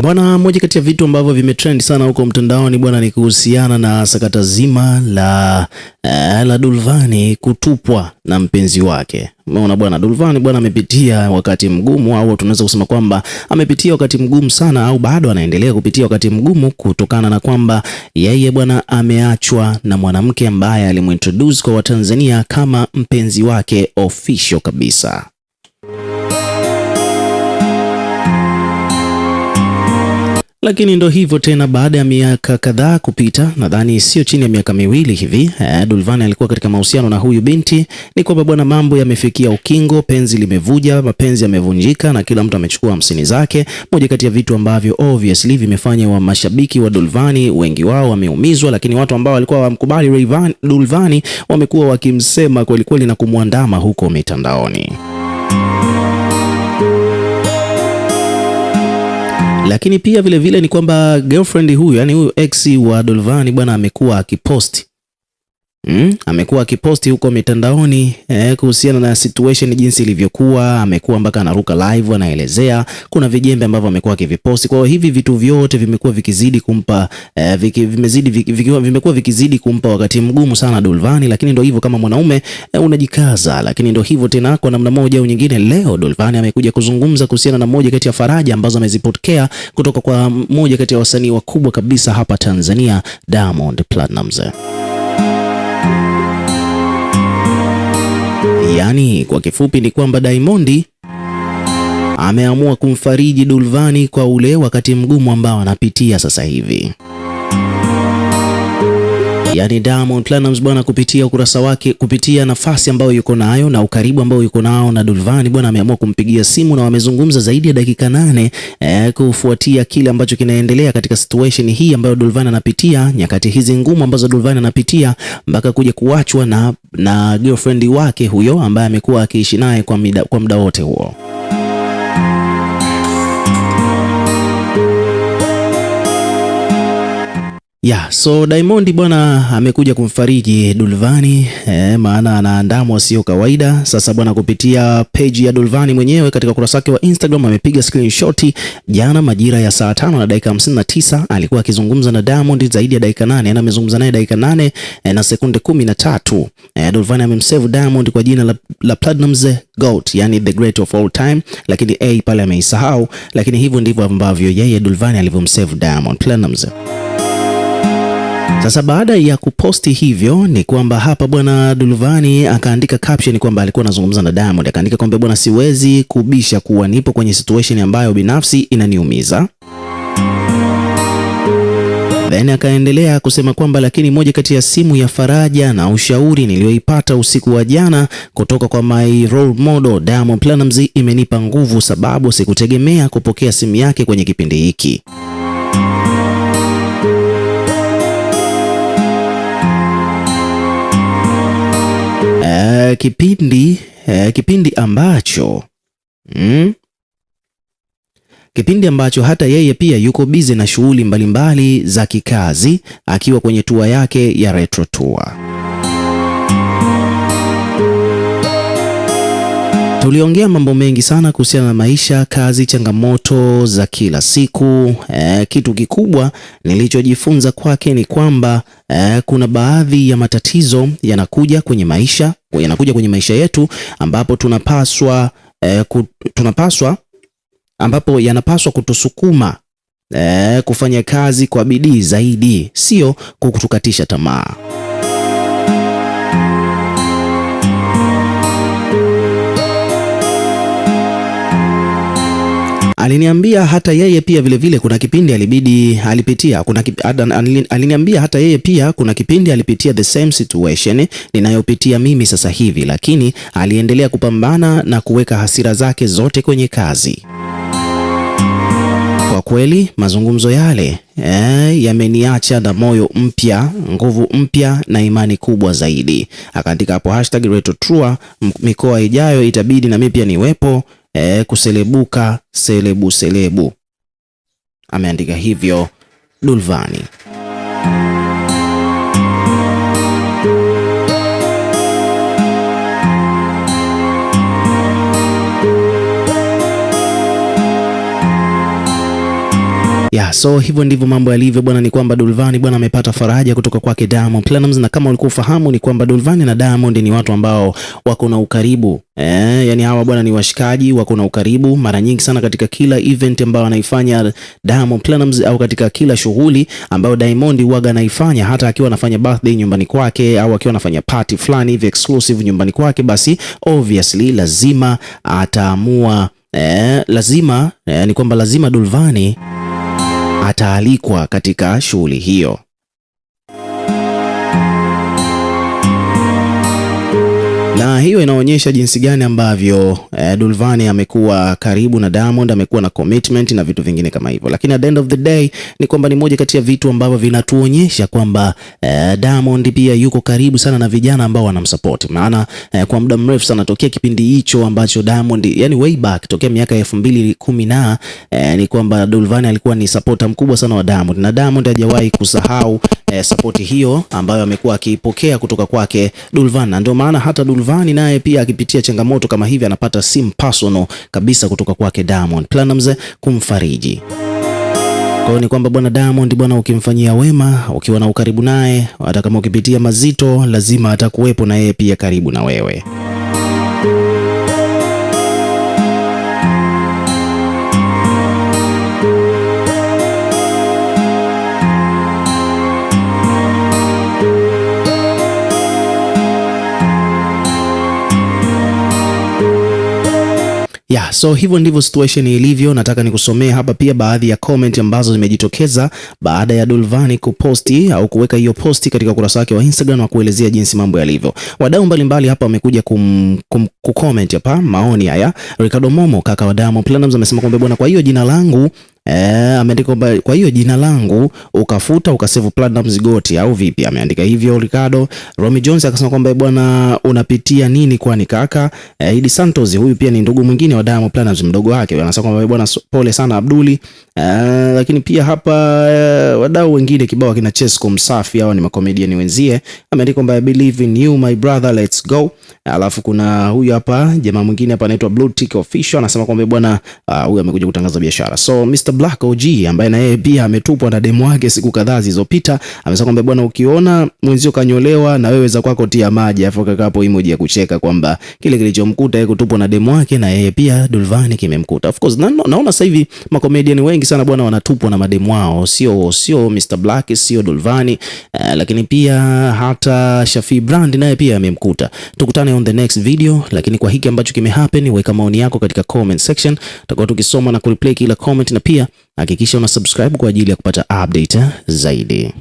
Bwana, moja kati ya vitu ambavyo vimetrend sana huko mtandaoni bwana ni kuhusiana na sakata zima la Dulvani kutupwa na mpenzi wake. Umeona bwana, Dulvani bwana amepitia wakati mgumu, au tunaweza kusema kwamba amepitia wakati mgumu sana, au bado anaendelea kupitia wakati mgumu kutokana na kwamba yeye bwana ameachwa na mwanamke ambaye alimintroduce kwa Watanzania kama mpenzi wake official kabisa. Lakini ndo hivyo tena, baada ya miaka kadhaa kupita, nadhani sio chini ya miaka miwili hivi, Dulvani alikuwa katika mahusiano na huyu binti. Ni kwamba bwana, mambo yamefikia ukingo, penzi limevuja, mapenzi yamevunjika na kila mtu amechukua hamsini zake. Moja kati ya vitu ambavyo obviously vimefanya wa mashabiki wa Dulvani wengi wao wameumizwa, lakini watu ambao walikuwa wamkubali Dulvani wamekuwa wakimsema kweli kweli na kumwandama huko mitandaoni. Lakini pia vile vile ni kwamba girlfriend huyu, yani huyu ex wa Dulvani bwana, amekuwa akiposti huko mitandaoni kuhusiana na situation jinsi ilivyokuwa. Amekuwa mpaka anaruka live anaelezea, kuna vijembe ambavyo amekuwa akiviposti. Kwa hivi vitu vyote vimekuwa vikizidi kumpa vimekuwa vikizidi kumpa wakati mgumu sana Dulvani. Lakini ndio hivyo, kama mwanaume unajikaza. Lakini ndio hivyo tena, kwa namna moja au nyingine, leo Dulvani amekuja kuzungumza kuhusiana na moja kati ya faraja ambazo amezipokea kutoka kwa moja kati ya wasanii wakubwa kabisa hapa Tanzania, Diamond Platnumz. Yaani kwa kifupi ni kwamba Diamond ameamua kumfariji Dulvani kwa ule wakati mgumu ambao anapitia sasa hivi. Yaani Diamond Platnumz bwana, kupitia ukurasa wake, kupitia nafasi ambayo yuko nayo na ukaribu ambao yuko nao na Dulvani bwana, ameamua kumpigia simu na wamezungumza zaidi ya dakika 8 kufuatia kile ambacho kinaendelea katika situation hii ambayo Dulvani anapitia, nyakati hizi ngumu ambazo Dulvani anapitia mpaka kuja kuachwa na girlfriend wake huyo ambaye amekuwa akiishi naye kwa muda wote huo. So Diamond bwana amekuja kumfariji Dulvani, maana anaandamwa sio kawaida. Sasa bwana, kupitia page ya Dulvani mwenyewe katika ukurasa wake wa Instagram amepiga screenshot jana majira ya saa 5:59, alikuwa akizungumza na Diamond zaidi ya dakika 8, na amezungumza naye dakika 8 na sekunde 13. Dulvani amemsave Diamond kwa jina la Platnumz GOAT, yani the great of all time, lakini pale ameisahau. Lakini hivyo ndivyo ambavyo yeye Dulvani alivyomsave Diamond Platnumz. Sasa baada ya kuposti hivyo ni kwamba hapa bwana Dulvani akaandika caption kwamba alikuwa anazungumza na Diamond, akaandika kwamba bwana, siwezi kubisha kuwa nipo kwenye situation ambayo binafsi inaniumiza. Then akaendelea kusema kwamba lakini moja kati ya simu ya faraja na ushauri niliyoipata usiku wa jana kutoka kwa my role model Diamond Platnumz imenipa nguvu, sababu sikutegemea kupokea simu yake kwenye kipindi hiki. Kipindi ambacho hata yeye pia yuko busy na shughuli mbalimbali za kikazi, akiwa kwenye tour yake ya Retro Tour. Tuliongea mambo mengi sana kuhusiana na maisha, kazi, changamoto za kila siku. Kitu kikubwa nilichojifunza kwake ni kwamba kuna baadhi ya matatizo yanakuja kwenye maisha yetu ambapo yanapaswa kutusukuma kufanya kazi kwa bidii zaidi, sio kutukatisha tamaa. Aliniambia hata yeye pia vile vile kuna kipindi aliniambia hata yeye pia kuna kipindi alipitia the same situation ninayopitia mimi sasa hivi, lakini aliendelea kupambana na kuweka hasira zake zote kwenye kazi. Kwa kweli mazungumzo yale yameniacha na moyo mpya, nguvu mpya na imani kubwa zaidi. Akaandika hapo #Retro Tour, mikoa ijayo itabidi na mimi pia niwepo, kuselebuka selebu. Ameandika hivyo Dulvani. So hivyo ndivyo mambo yalivyo bwana, ni kwamba Dulvani bwana amepata faraja kutoka kwake Diamond Platnumz, na kama ulikuwa ufahamu ni kwamba Dulvani na Diamond ni watu ambao wako na ukaribu. Yani hawa bwana ni washikaji, wako na ukaribu mara nyingi sana katika kila event ambayo anaifanya Diamond Platnumz, au katika kila shughuli ambayo Diamond huaga anaifanya, hata akiwa anafanya birthday nyumbani kwake au akiwa anafanya party fulani hivi exclusive nyumbani kwake, basi obviously lazima ataamua ni kwamba lazima Dulvani ataalikwa katika shughuli hiyo. Na hiyo inaonyesha jinsi gani ambavyo Dulvani amekuwa karibu na Diamond, amekuwa na commitment na vitu vingine kama hivyo. Lakini at the end of the day ni kwamba ni moja kati ya vitu ambavyo vinatuonyesha kwamba Diamond pia yuko karibu sana na vijana ambao wanamsupport. Maana kwa muda mrefu sana tokea kipindi hicho ambacho Diamond, yani way back tokea miaka 2010 ni kwamba Dulvani alikuwa ni supporter mkubwa sana wa Diamond, na Diamond hajawahi kusahau support hiyo ambayo amekuwa akipokea kutoka kwake Dulvani. Na ndio maana hata Dulvani naye pia akipitia changamoto kama hivi anapata simu personal kabisa kutoka kwake Diamond Platnumz kumfariji. Kwa hiyo ni kwamba bwana Diamond bwana, ukimfanyia wema, ukiwa na ukaribu naye, hata kama ukipitia mazito, lazima atakuwepo na yeye pia karibu na wewe. So hivyo ndivyo situation ilivyo. Nataka nikusomee hapa pia baadhi ya comment ambazo zimejitokeza baada ya Dulvani kuposti au kuweka hiyo posti katika ukurasa wake wa Instagram na kuelezea jinsi mambo yalivyo. Wadau mbalimbali hapa wamekuja kucomment hapa maoni haya. Ricardo Momo, kaka wa Diamond Platnumz, amesema kwamba bwana, kwa hiyo jina langu ameandika kwamba kwa hiyo jina langu ukafuta ukasave Platnumz goti au vipi? Ameandika hivyo Ricardo. Romy Jones akasema kwamba bwana, unapitia nini kwani kaka? Idi Santos, huyu pia ni ndugu mwingine wa Diamond Platnumz, mdogo wake, anasema kwamba bwana, pole sana Abduli. Lakini pia hapa wadau wengine kibao kina Chesco Msafi, hawa ni makomediani wenzie, ameandika kwamba I believe in you my brother, let's go. Alafu kuna huyu hapa jamaa mwingine hapa anaitwa Blue Tick Official, anasema kwamba bwana, huyu amekuja kutangaza biashara. So Mr Black OG ambaye na yeye pia ametupwa na demu wake siku kadhaa zilizopita, amesema kwamba bwana, ukiona mwenzio kanyolewa na wewe za kwako tia maji, afu kakapo emoji ya kucheka kwamba kile kilichomkuta yeye kutupwa na demu wake na yeye pia Dulvani kimemkuta. Of course naona sasa hivi makomediani wengi sana bwana wanatupwa na mademu wao, sio Mr Black, sio Dulvani, lakini pia hata Shafi Brand naye pia amemkuta. Tukutane on the next video, lakini kwa hiki ambacho kimehappen, weka maoni yako katika comment section, tutakuwa tukisoma na kureplay kila comment, na pia hakikisha una subscribe kwa ajili ya kupata update zaidi.